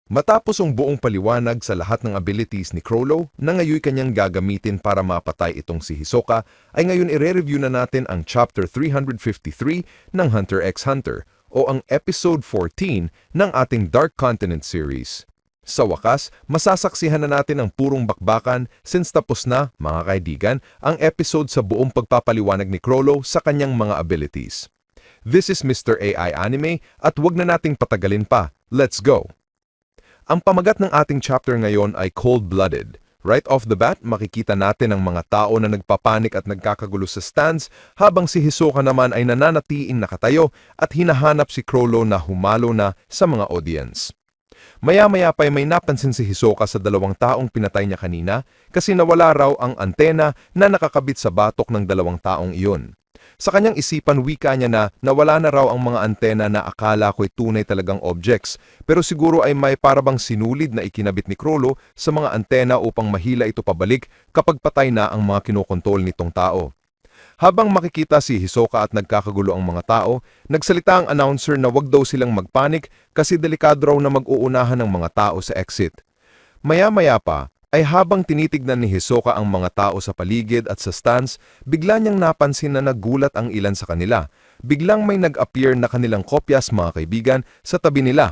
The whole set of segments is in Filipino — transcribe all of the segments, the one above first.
Matapos ang buong paliwanag sa lahat ng abilities ni Chrollo na ngayon kanyang gagamitin para mapatay itong si Hisoka, ay ngayon ire-review na natin ang Chapter 353 ng Hunter x Hunter o ang Episode 14 ng ating Dark Continent series. Sa wakas, masasaksihan na natin ang purong bakbakan since tapos na, mga kaibigan, ang episode sa buong pagpapaliwanag ni Chrollo sa kanyang mga abilities. This is Mr. AI Anime at wag na nating patagalin pa. Let's go! Ang pamagat ng ating chapter ngayon ay cold-blooded. Right off the bat, makikita natin ang mga tao na nagpapanik at nagkakagulo sa stands habang si Hisoka naman ay nananatiing nakatayo at hinahanap si Chrollo na humalo na sa mga audience. Maya-maya pa ay may napansin si Hisoka sa dalawang taong pinatay niya kanina kasi nawala raw ang antena na nakakabit sa batok ng dalawang taong iyon. Sa kanyang isipan, wika niya na nawala na raw ang mga antena na akala ko'y tunay talagang objects, pero siguro ay may parabang sinulid na ikinabit ni Chrollo sa mga antena upang mahila ito pabalik kapag patay na ang mga kinokontrol nitong tao. Habang makikita si Hisoka at nagkakagulo ang mga tao, nagsalita ang announcer na wag daw silang magpanik kasi delikado raw na mag-uunahan ng mga tao sa exit. Maya-maya pa, ay habang tinitignan ni Hisoka ang mga tao sa paligid at sa stands, bigla niyang napansin na nagulat ang ilan sa kanila. Biglang may nag-appear na kanilang kopyas, mga kaibigan, sa tabi nila.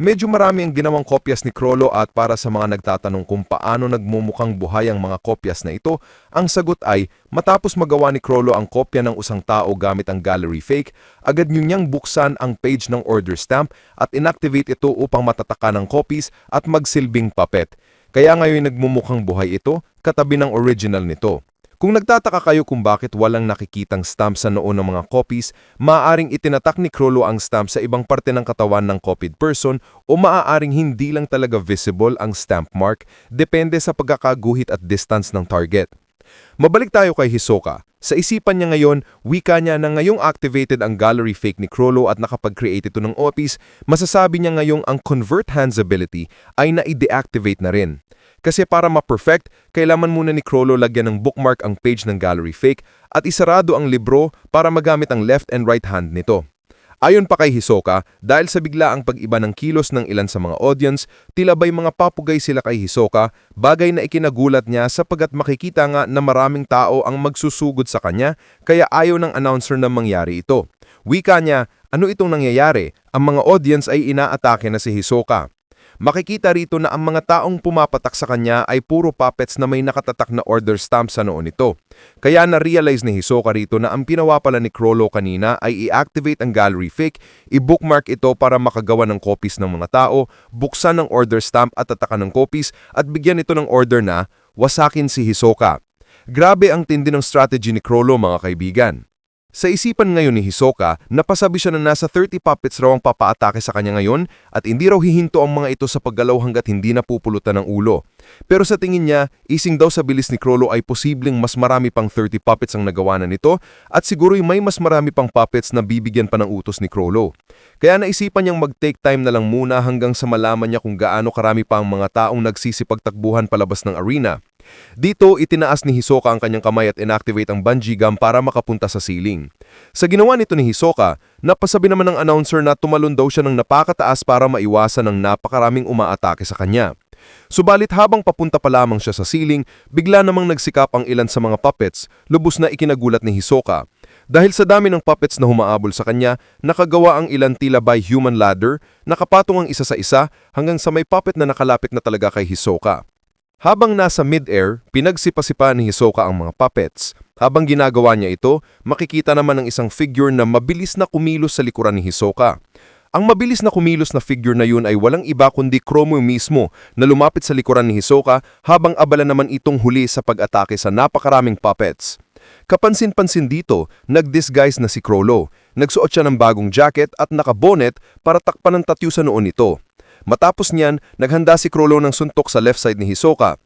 Medyo marami ang ginawang kopyas ni Chrollo at para sa mga nagtatanong kung paano nagmumukhang buhay ang mga kopyas na ito, ang sagot ay matapos magawa ni Chrollo ang kopya ng isang tao gamit ang gallery fake, agad niyang buksan ang page ng order stamp at inactivate ito upang matataka ng copies at magsilbing puppet. Kaya ngayon nagmumukhang buhay ito, katabi ng original nito. Kung nagtataka kayo kung bakit walang nakikitang stamp sa noo ng mga copies, maaaring itinatak ni Chrollo ang stamp sa ibang parte ng katawan ng copied person o maaaring hindi lang talaga visible ang stamp mark, depende sa pagkakaguhit at distance ng target. Mabalik tayo kay Hisoka. Sa isipan niya ngayon, wika niya na ngayong activated ang gallery fake ni Chrollo at nakapag-create ito ng copies, masasabi niya ngayong ang convert hands ability ay na-deactivate na rin. Kasi para ma-perfect, kailangan muna ni Chrollo lagyan ng bookmark ang page ng gallery fake at isarado ang libro para magamit ang left and right hand nito. Ayon pa kay Hisoka, dahil sa biglaang pag-iba ng kilos ng ilan sa mga audience, tila ba'y mga papugay sila kay Hisoka, bagay na ikinagulat niya sapagkat makikita nga na maraming tao ang magsusugod sa kanya, kaya ayaw ng announcer na mangyari ito. Wika niya, ano itong nangyayari? Ang mga audience ay inaatake na si Hisoka. Makikita rito na ang mga taong pumapatak sa kanya ay puro puppets na may nakatatak na order stamp sa noo nito. Kaya na-realize ni Hisoka rito na ang pinawa pala ni Chrollo kanina ay i-activate ang gallery fake, i-bookmark ito para makagawa ng copies ng mga tao, buksan ang order stamp at tatakan ng copies at bigyan ito ng order na wasakin si Hisoka. Grabe ang tindi ng strategy ni Chrollo, mga kaibigan. Sa isipan ngayon ni Hisoka, napasabi siya na nasa 30 puppets raw ang papaatake sa kanya ngayon at hindi raw hihinto ang mga ito sa paggalaw hanggat hindi napupulutan ng ulo. Pero sa tingin niya, ising daw sa bilis ni Chrollo ay posibleng mas marami pang 30 puppets ang nagawa na nito at siguro'y may mas marami pang puppets na bibigyan pa ng utos ni Chrollo. Kaya naisipan niyang mag-take time na lang muna hanggang sa malaman niya kung gaano karami pa ang mga taong nagsisipagtakbuhan palabas ng arena. Dito, itinaas ni Hisoka ang kanyang kamay at inactivate ang bungee gum para makapunta sa ceiling. Sa ginawa nito ni Hisoka, napasabi naman ng announcer na tumalon daw siya ng napakataas para maiwasan ng napakaraming umaatake sa kanya. Subalit habang papunta pa lamang siya sa ceiling, bigla namang nagsikap ang ilan sa mga puppets, lubos na ikinagulat ni Hisoka. Dahil sa dami ng puppets na humaabol sa kanya, nakagawa ang ilan tila by human ladder, nakapatong ang isa sa isa hanggang sa may puppet na nakalapit na talaga kay Hisoka. Habang nasa mid-air, pinagsipa-sipa ni Hisoka ang mga puppets. Habang ginagawa niya ito, makikita naman ang isang figure na mabilis na kumilos sa likuran ni Hisoka. Ang mabilis na kumilos na figure na yun ay walang iba kundi Chrollo mismo na lumapit sa likuran ni Hisoka habang abala naman itong huli sa pag-atake sa napakaraming puppets. Kapansin-pansin dito, nag-disguise na si Chrollo. Nagsuot siya ng bagong jacket at naka-bonnet para takpan ng tattoo sa noon nito. Matapos niyan, naghanda si Chrollo ng suntok sa left side ni Hisoka.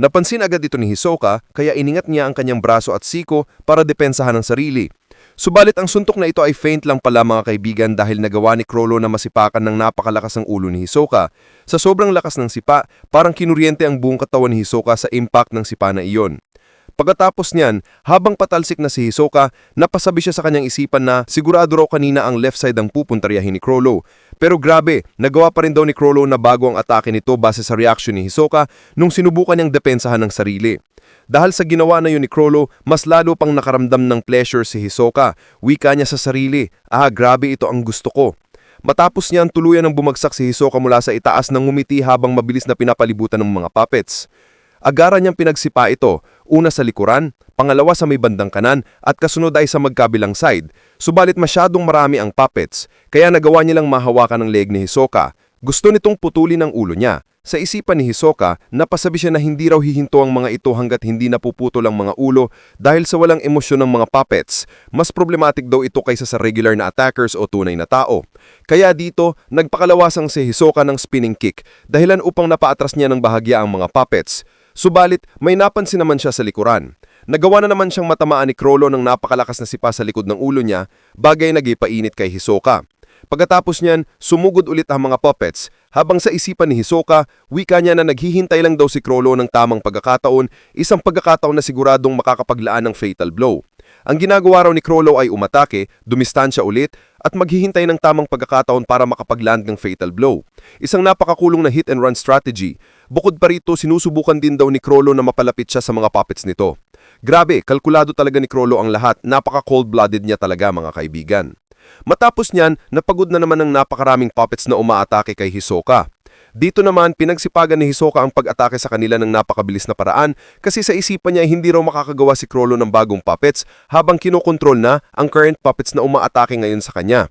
Napansin agad ito ni Hisoka kaya iningat niya ang kanyang braso at siko para depensahan ang sarili. Subalit ang suntok na ito ay feint lang pala, mga kaibigan, dahil nagawa ni Chrollo na masipakan ng napakalakas ng ulo ni Hisoka. Sa sobrang lakas ng sipa, parang kinuryente ang buong katawan ni Hisoka sa impact ng sipa na iyon. Pagkatapos niyan, habang patalsik na si Hisoka, napasabi siya sa kanyang isipan na sigurado raw kanina ang left side ang pupuntaryahin ni Chrollo. Pero grabe, nagawa pa rin daw ni Chrollo na bago ang atake nito base sa reaction ni Hisoka nung sinubukan niyang depensahan ng sarili. Dahil sa ginawa na yun ni Chrollo, mas lalo pang nakaramdam ng pleasure si Hisoka. Wika niya sa sarili, grabe ito ang gusto ko. Matapos niyan, tuluyan ng bumagsak si Hisoka mula sa itaas ng ngumiti habang mabilis na pinapalibutan ng mga puppets. Agaran niyang pinagsipa ito, una sa likuran, pangalawa sa may bandang kanan at kasunod ay sa magkabilang side. Subalit masyadong marami ang puppets, kaya nagawa nilang mahawakan ang leg ni Hisoka. Gusto nitong putulin ang ulo niya. Sa isipan ni Hisoka, napasabi siya na hindi raw hihinto ang mga ito hanggat hindi napuputol ang mga ulo dahil sa walang emosyon ng mga puppets. Mas problematic daw ito kaysa sa regular na attackers o tunay na tao. Kaya dito, nagpakalawasang si Hisoka ng spinning kick dahilan upang napaatras niya ng bahagya ang mga puppets. Subalit, may napansin naman siya sa likuran. Nagawa na naman siyang matamaan ni Chrollo ng napakalakas na sipa sa likod ng ulo niya, bagay na nagpainit kay Hisoka. Pagkatapos niyan, sumugod ulit ang mga puppets, habang sa isipan ni Hisoka, wika niya na naghihintay lang daw si Chrollo ng tamang pagkakataon, isang pagkakataon na siguradong makakapaglaan ng fatal blow. Ang ginagawa raw ni Chrollo ay umatake, dumistansya ulit, at maghihintay ng tamang pagkakataon para makapagland ng fatal blow. Isang napakakulong na hit-and-run strategy. Bukod pa rito, sinusubukan din daw ni Chrollo na mapalapit siya sa mga puppets nito. Grabe, kalkulado talaga ni Chrollo ang lahat, napaka-cold-blooded niya talaga mga kaibigan. Matapos niyan, napagod na naman ng napakaraming puppets na umaatake kay Hisoka. Dito naman, pinagsipagan ni Hisoka ang pag-atake sa kanila ng napakabilis na paraan kasi sa isipan niya hindi raw makakagawa si Chrollo ng bagong puppets habang kinokontrol na ang current puppets na umaatake ngayon sa kanya.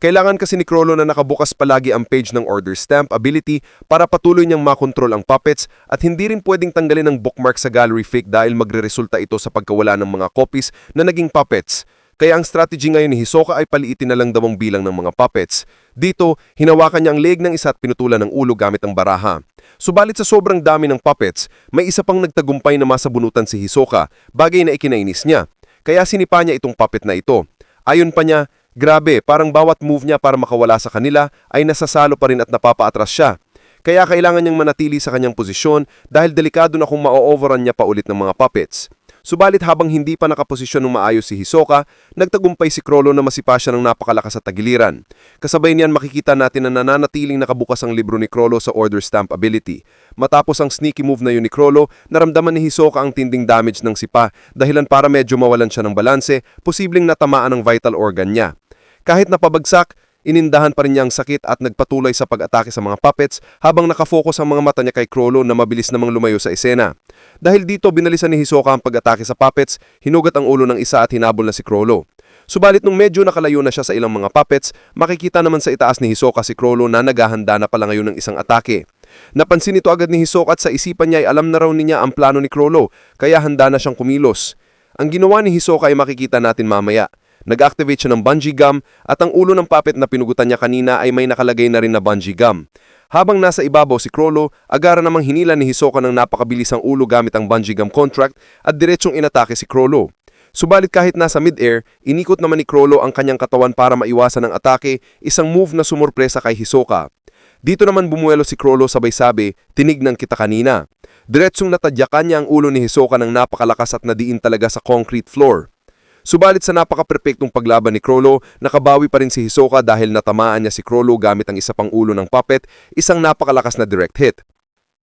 Kailangan kasi ni Chrollo na nakabukas palagi ang page ng Order Stamp ability para patuloy niyang makontrol ang puppets at hindi rin pwedeng tanggalin ang bookmark sa gallery fake dahil magreresulta ito sa pagkawala ng mga copies na naging puppets. Kaya ang strategy ngayon ni Hisoka ay paliitin na lang daw ang bilang ng mga puppets. Dito, hinawakan niya ang leg ng isa at pinutulan ng ulo gamit ang baraha. Subalit sa sobrang dami ng puppets, may isa pang nagtagumpay na masabunutan si Hisoka, bagay na ikinainis niya. Kaya sinipa niya itong puppet na ito. Ayon pa niya, grabe, parang bawat move niya para makawala sa kanila ay nasasalo pa rin at napapaatras siya. Kaya kailangan niyang manatili sa kanyang posisyon dahil delikado na kung ma-overrun niya pa ulit ng mga puppets. Subalit habang hindi pa nakaposisyon ng maayos si Hisoka, nagtagumpay si Chrollo na masipa siya ng napakalakas sa tagiliran. Kasabay niyan makikita natin na nananatiling nakabukas ang libro ni Chrollo sa Order Stamp ability. Matapos ang sneaky move na yun ni Chrollo, naramdaman ni Hisoka ang tinding damage ng sipa dahilan para medyo mawalan siya ng balanse, posibleng natamaan ang vital organ niya. Kahit napabagsak, inindahan pa rin niya ang sakit at nagpatuloy sa pag-atake sa mga puppets habang nakafocus ang mga mata niya kay Chrollo na mabilis namang lumayo sa eksena. Dahil dito binalisan ni Hisoka ang pag-atake sa puppets, hinugat ang ulo ng isa at hinabol na si Chrollo. Subalit nung medyo nakalayo na siya sa ilang mga puppets, makikita naman sa itaas ni Hisoka si Chrollo na naghahanda na pala ngayon ng isang atake. Napansin ito agad ni Hisoka at sa isipan niya ay alam na raw niya ang plano ni Chrollo, kaya handa na siyang kumilos. Ang ginawa ni Hisoka ay makikita natin mamaya. Nag-activate siya ng bungee gum at ang ulo ng puppet na pinugutan niya kanina ay may nakalagay na rin na bungee gum. Habang nasa ibabaw si Chrollo, agara namang hinila ni Hisoka ng napakabilis ang ulo gamit ang bungee gum contract at diretsong inatake si Chrollo. Subalit kahit nasa mid-air, inikot naman ni Chrollo ang kanyang katawan para maiwasan ang atake, isang move na sumurpresa kay Hisoka. Dito naman bumuelo si Chrollo sabay sabi, tinignan kita kanina. Diretsong natadyakan niya ang ulo ni Hisoka ng napakalakas at nadiin talaga sa concrete floor. Subalit sa napaka-perpektong paglaban ni Chrollo, nakabawi pa rin si Hisoka dahil natamaan niya si Chrollo gamit ang isa pang ulo ng puppet, isang napakalakas na direct hit.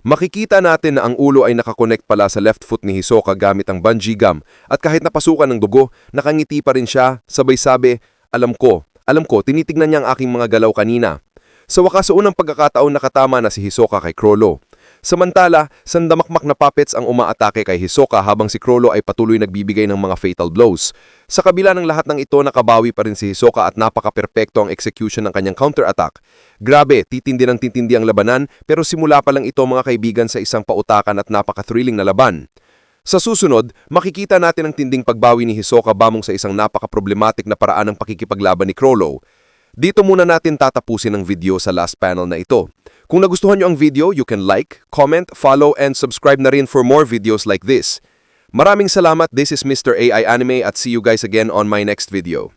Makikita natin na ang ulo ay nakakonect pala sa left foot ni Hisoka gamit ang bungee gum at kahit napasukan ng dugo, nakangiti pa rin siya, sabay sabi, alam ko, tinitignan niya ang aking mga galaw kanina. Sa wakas sa unang pagkakataon nakatama na si Hisoka kay Chrollo. Samantala, sandamakmak na puppets ang umaatake kay Hisoka habang si Chrollo ay patuloy nagbibigay ng mga fatal blows. Sa kabila ng lahat ng ito, nakabawi pa rin si Hisoka at napaka-perpekto ang execution ng kanyang counter-attack. Grabe, titindi ang labanan pero simula pa lang ito mga kaibigan sa isang pautakan at napaka-thrilling na laban. Sa susunod, makikita natin ang tinding pagbawi ni Hisoka bamong sa isang napaka-problematic na paraan ng pakikipaglaban ni Chrollo. Dito muna natin tatapusin ang video sa last panel na ito. Kung nagustuhan nyo ang video, you can like, comment, follow, and subscribe na rin for more videos like this. Maraming salamat, this is Mr. AI Anime at see you guys again on my next video.